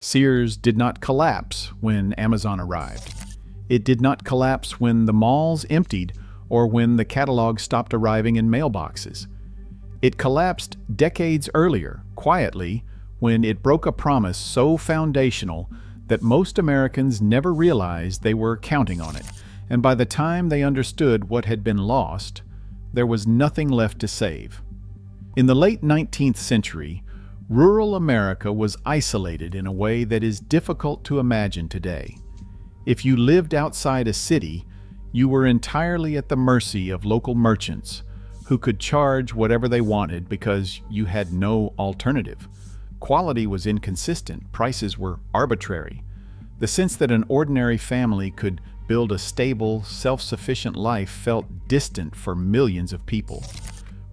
Sears did not collapse when Amazon arrived. It did not collapse when the malls emptied or when the catalog stopped arriving in mailboxes. It collapsed decades earlier, quietly, when it broke a promise so foundational that most Americans never realized they were counting on it, and by the time they understood what had been lost, there was nothing left to save. In the late 19th century, rural America was isolated in a way that is difficult to imagine today. If you lived outside a city, you were entirely at the mercy of local merchants who could charge whatever they wanted because you had no alternative. Quality was inconsistent, prices were arbitrary. The sense that an ordinary family could build a stable, self-sufficient life felt distant for millions of people.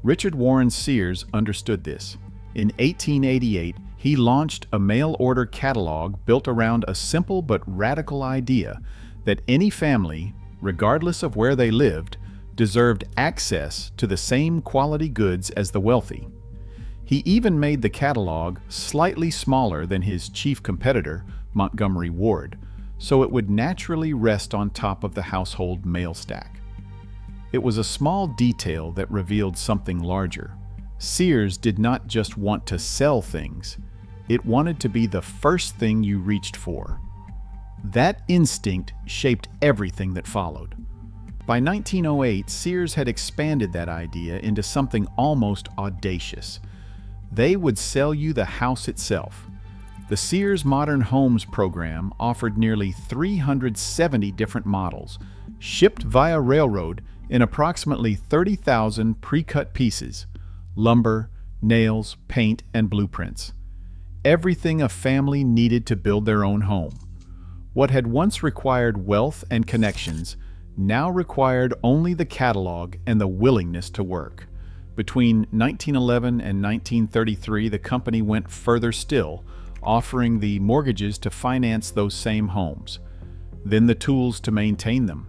Richard Warren Sears understood this. In 1888, he launched a mail-order catalog built around a simple but radical idea that any family, regardless of where they lived, deserved access to the same quality goods as the wealthy. He even made the catalog slightly smaller than his chief competitor, Montgomery Ward, so it would naturally rest on top of the household mail stack. It was a small detail that revealed something larger. Sears did not just want to sell things, it wanted to be the first thing you reached for. That instinct shaped everything that followed. By 1908, Sears had expanded that idea into something almost audacious. They would sell you the house itself. The Sears Modern Homes program offered nearly 370 different models, shipped via railroad in approximately 30,000 pre-cut pieces, lumber, nails, paint, and blueprints. Everything a family needed to build their own home. What had once required wealth and connections now required only the catalog and the willingness to work. Between 1911 and 1933, the company went further still, offering the mortgages to finance those same homes, then the tools to maintain them,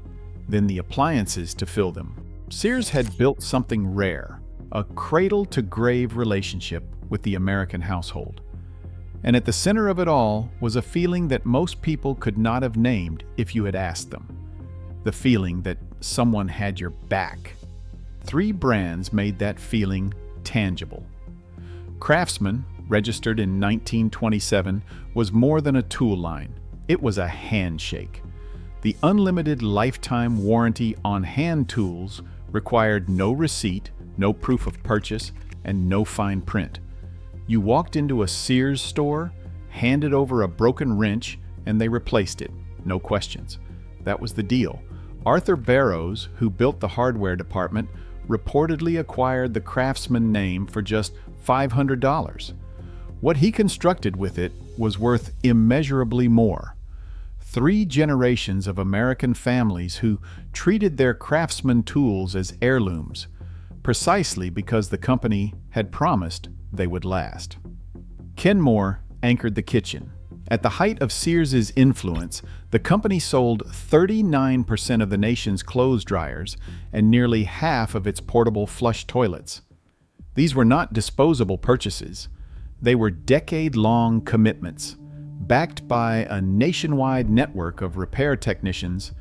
then the appliances to fill them. Sears had built something rare, a cradle-to-grave relationship with the American household. And at the center of it all was a feeling that most people could not have named if you had asked them. The feeling that someone had your back. 3 brands made that feeling tangible. Craftsman, registered in 1927, was more than a tool line. It was a handshake. The unlimited lifetime warranty on hand tools required no receipt, no proof of purchase, and no fine print. You walked into a Sears store, handed over a broken wrench, and they replaced it. No questions. That was the deal. Arthur Barrows, who built the hardware department, reportedly acquired the Craftsman name for just $500. What he constructed with it was worth immeasurably more. 3 generations of American families who treated their Craftsman tools as heirlooms, precisely because the company had promised they would last. Kenmore anchored the kitchen. At the height of Sears's influence, the company sold 39% of the nation's clothes dryers and nearly half of its portable flush toilets. These were not disposable purchases. They were decade-long commitments, backed by a nationwide network of repair technicians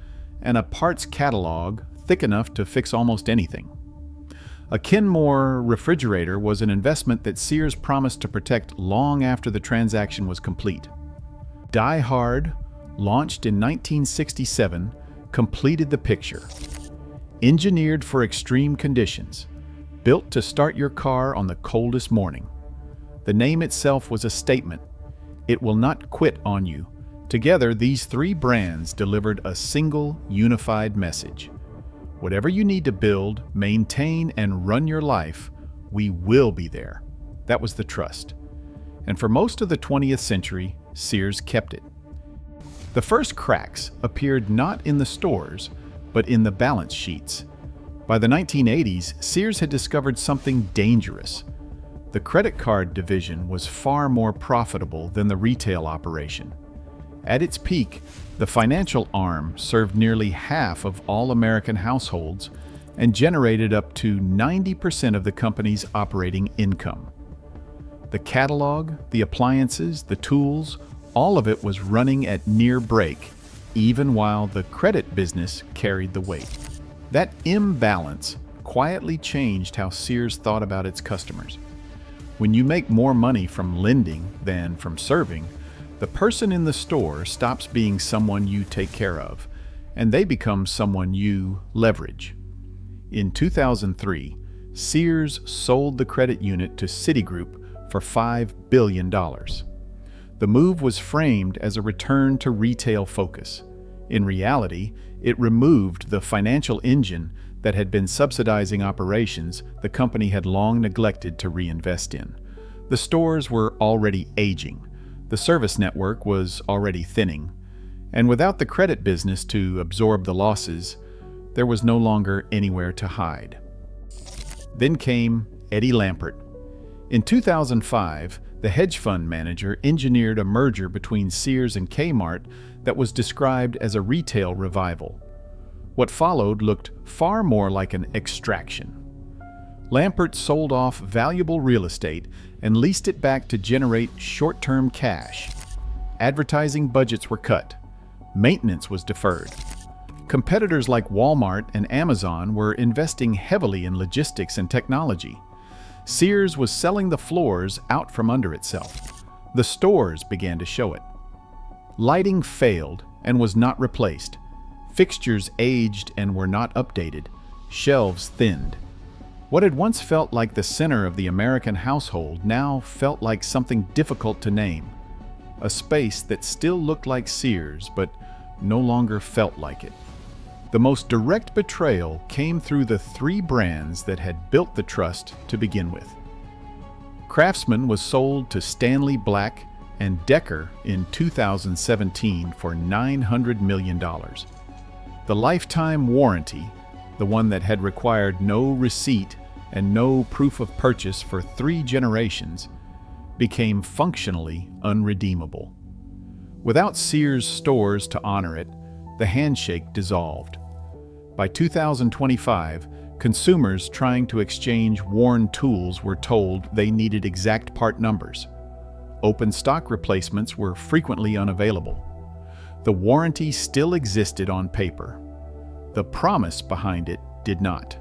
and a parts catalog thick enough to fix almost anything. A Kenmore refrigerator was an investment that Sears promised to protect long after the transaction was complete. Die Hard, launched in 1967, completed the picture. Engineered for extreme conditions, built to start your car on the coldest morning. The name itself was a statement. It will not quit on you. Together, these 3 brands delivered a single, unified message. Whatever you need to build, maintain, and run your life, we will be there. That was the trust. And for most of the 20th century, Sears kept it. The first cracks appeared not in the stores, but in the balance sheets. By the 1980s, Sears had discovered something dangerous. The credit card division was far more profitable than the retail operation. At its peak, the financial arm served nearly half of all American households and generated up to 90% of the company's operating income. The catalog, the appliances, the tools, All of it was running at near break, even while the credit business carried the weight. That imbalance quietly changed how Sears thought about its customers. When you make more money from lending than from serving, the person in the store stops being someone you take care of, and they become someone you leverage. In 2003, Sears sold the credit unit to Citigroup for $5 billion. The move was framed as a return to retail focus. In reality, it removed the financial engine that had been subsidizing operations the company had long neglected to reinvest in. The stores were already aging, the service network was already thinning, and without the credit business to absorb the losses, there was no longer anywhere to hide. Then came Eddie Lampert. In 2005, the hedge fund manager engineered a merger between Sears and Kmart that was described as a retail revival. What followed looked far more like an extraction. Lampert sold off valuable real estate and leased it back to generate short-term cash. Advertising budgets were cut. Maintenance was deferred. Competitors like Walmart and Amazon were investing heavily in logistics and technology. Sears was selling the floors out from under itself. The stores began to show it. Lighting failed and was not replaced. Fixtures aged and were not updated. Shelves thinned. What had once felt like the center of the American household now felt like something difficult to name. A space that still looked like Sears, but no longer felt like it. The most direct betrayal came through the three brands that had built the trust to begin with. Craftsman was sold to Stanley Black and Decker in 2017 for $900 million. The lifetime warranty, the one that had required no receipt and no proof of purchase for 3 generations, became functionally unredeemable. Without Sears stores to honor it, the handshake dissolved. By 2025, consumers trying to exchange worn tools were told they needed exact part numbers. Open stock replacements were frequently unavailable. The warranty still existed on paper. The promise behind it did not.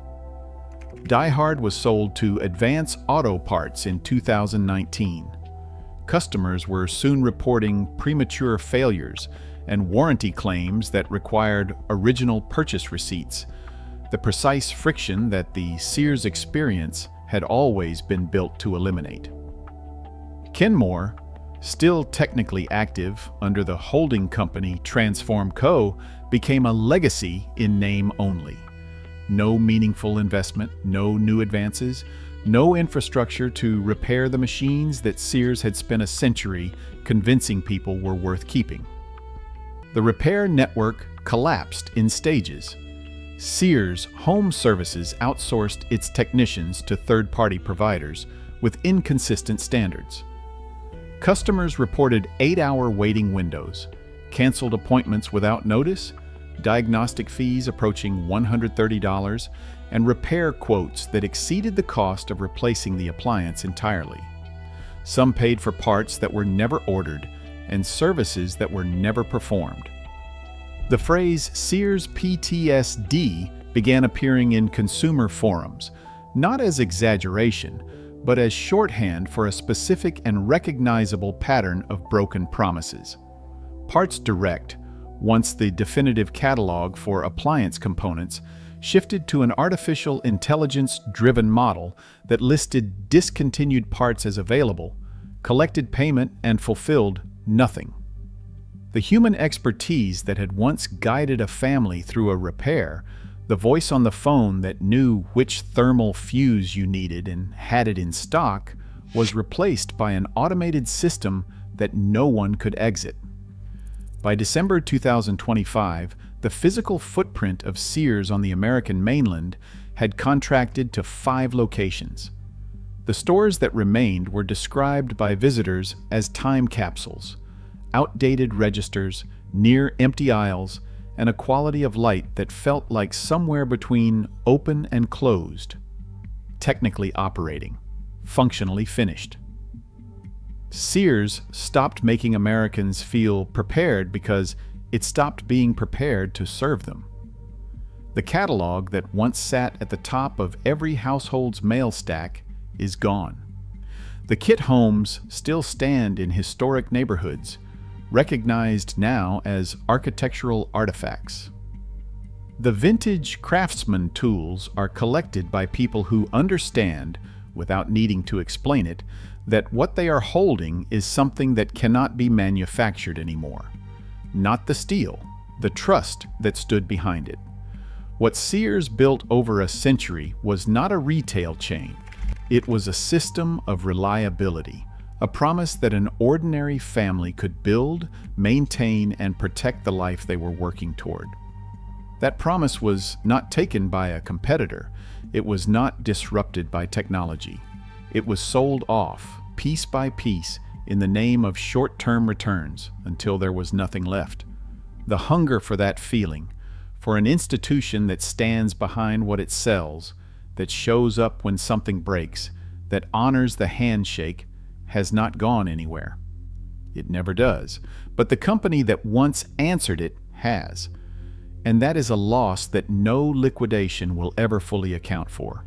Die-Hard was sold to Advance Auto Parts in 2019. Customers were soon reporting premature failures and warranty claims that required original purchase receipts, the precise friction that the Sears experience had always been built to eliminate. Kenmore, still technically active under the holding company Transform Co., became a legacy in name only. No meaningful investment, no new advances, no infrastructure to repair the machines that Sears had spent a century convincing people were worth keeping. The repair network collapsed in stages. Sears Home Services outsourced its technicians to third-party providers with inconsistent standards. Customers reported 8-hour waiting windows, canceled appointments without notice, diagnostic fees approaching $130, and repair quotes that exceeded the cost of replacing the appliance entirely. Some paid for parts that were never ordered and services that were never performed. The phrase Sears PTSD began appearing in consumer forums, not as exaggeration, but as shorthand for a specific and recognizable pattern of broken promises. Parts Direct, once the definitive catalog for appliance components, shifted to an artificial intelligence-driven model that listed discontinued parts as available, collected payment, and fulfilled nothing. The human expertise that had once guided a family through a repair, the voice on the phone that knew which thermal fuse you needed and had it in stock, was replaced by an automated system that no one could exit. By December 2025, the physical footprint of Sears on the American mainland had contracted to 5 locations. The stores that remained were described by visitors as time capsules, outdated registers, near empty aisles, and a quality of light that felt like somewhere between open and closed, technically operating, functionally finished. Sears stopped making Americans feel prepared because it stopped being prepared to serve them. The catalog that once sat at the top of every household's mail stack is gone. The kit homes still stand in historic neighborhoods, recognized now as architectural artifacts. The vintage craftsman tools are collected by people who understand, without needing to explain it, that what they are holding is something that cannot be manufactured anymore. Not the steel, the trust that stood behind it. What Sears built over a century was not a retail chain. It was a system of reliability, a promise that an ordinary family could build, maintain, and protect the life they were working toward. That promise was not taken by a competitor. It was not disrupted by technology. It was sold off, piece by piece, in the name of short-term returns until there was nothing left. The hunger for that feeling, for an institution that stands behind what it sells, that shows up when something breaks, that honors the handshake, has not gone anywhere. It never does. But the company that once answered it has. And that is a loss that no liquidation will ever fully account for.